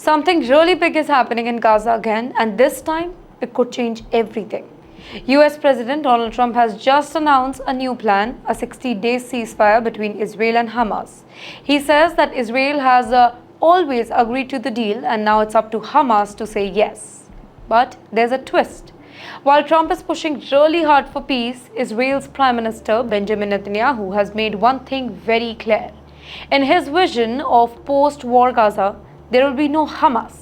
Something really big is happening in Gaza again, and this time it could change everything. US President Donald Trump has just announced a new plan, a 60-day ceasefire between Israel and Hamas. He says that Israel has always agreed to the deal, and now it's up to Hamas to say yes. But there's a twist. While Trump is pushing really hard for peace, Israel's Prime Minister Benjamin Netanyahu has made one thing very clear. In his vision of post-war Gaza, there will be no Hamas.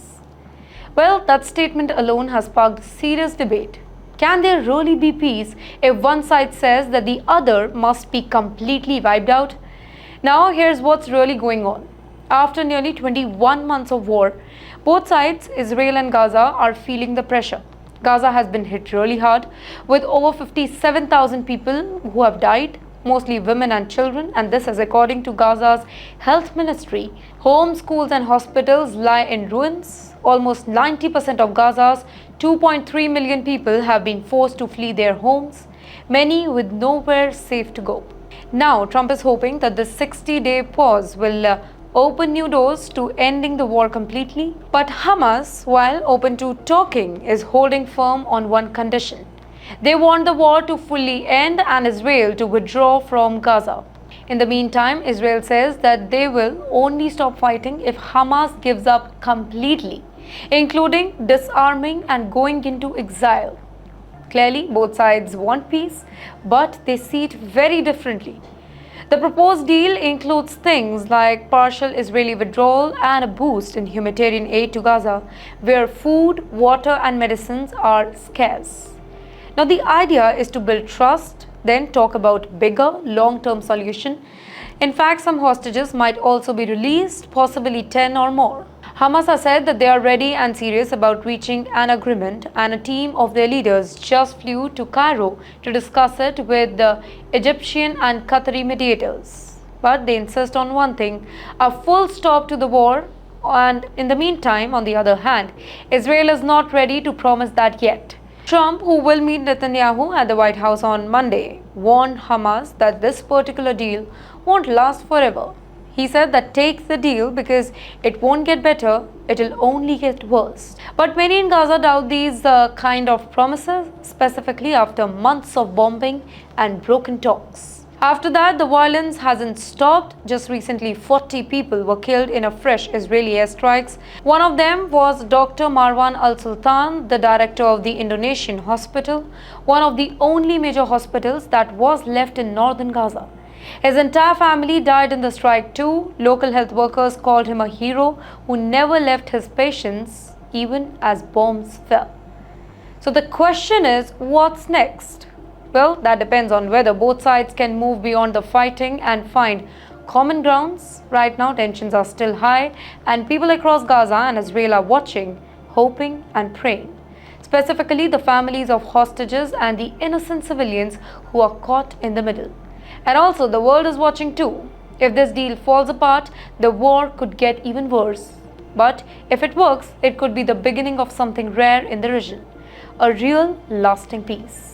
Well, that statement alone has sparked serious debate. Can there really be peace if one side says that the other must be completely wiped out? Now, here's what's really going on. After nearly 21 months of war, both sides, Israel and Gaza, are feeling the pressure. Gaza has been hit really hard, with over 57,000 people who have died, mostly women and children, and this is according to Gaza's health ministry. Homes, schools and hospitals lie in ruins. Almost 90% of Gaza's 2.3 million people have been forced to flee their homes, many with nowhere safe to go. Now, Trump is hoping that this 60-day pause will open new doors to ending the war completely. But Hamas, while open to talking, is holding firm on one condition. They want the war to fully end and Israel to withdraw from Gaza. In the meantime, Israel says that they will only stop fighting if Hamas gives up completely, including disarming and going into exile. Clearly, both sides want peace, but they see it very differently. The proposed deal includes things like partial Israeli withdrawal and a boost in humanitarian aid to Gaza, where food, water and medicines are scarce. Now, the idea is to build trust, then talk about bigger, long-term solution. In fact, some hostages might also be released, possibly 10 or more. Hamas has said that they are ready and serious about reaching an agreement, and a team of their leaders just flew to Cairo to discuss it with the Egyptian and Qatari mediators. But they insist on one thing, a full stop to the war, and in the meantime, on the other hand, Israel is not ready to promise that yet. Trump, who will meet Netanyahu at the White House on Monday, warned Hamas that this particular deal won't last forever. He said that take the deal because it won't get better, it'll only get worse. But many in Gaza doubt these kind of promises, specifically after months of bombing and broken talks. After that, the violence hasn't stopped. Just recently, 40 people were killed in a fresh Israeli airstrikes. One of them was Dr. Marwan al-Sultan, the director of the Indonesian hospital, one of the only major hospitals that was left in northern Gaza. His entire family died in the strike too. Local health workers called him a hero who never left his patients even as bombs fell. So the question is, what's next? Well, that depends on whether both sides can move beyond the fighting and find common grounds. Right now, tensions are still high, and people across Gaza and Israel are watching, hoping and praying. Specifically, the families of hostages and the innocent civilians who are caught in the middle. And also, the world is watching too. If this deal falls apart, the war could get even worse. But if it works, it could be the beginning of something rare in the region, a real lasting peace.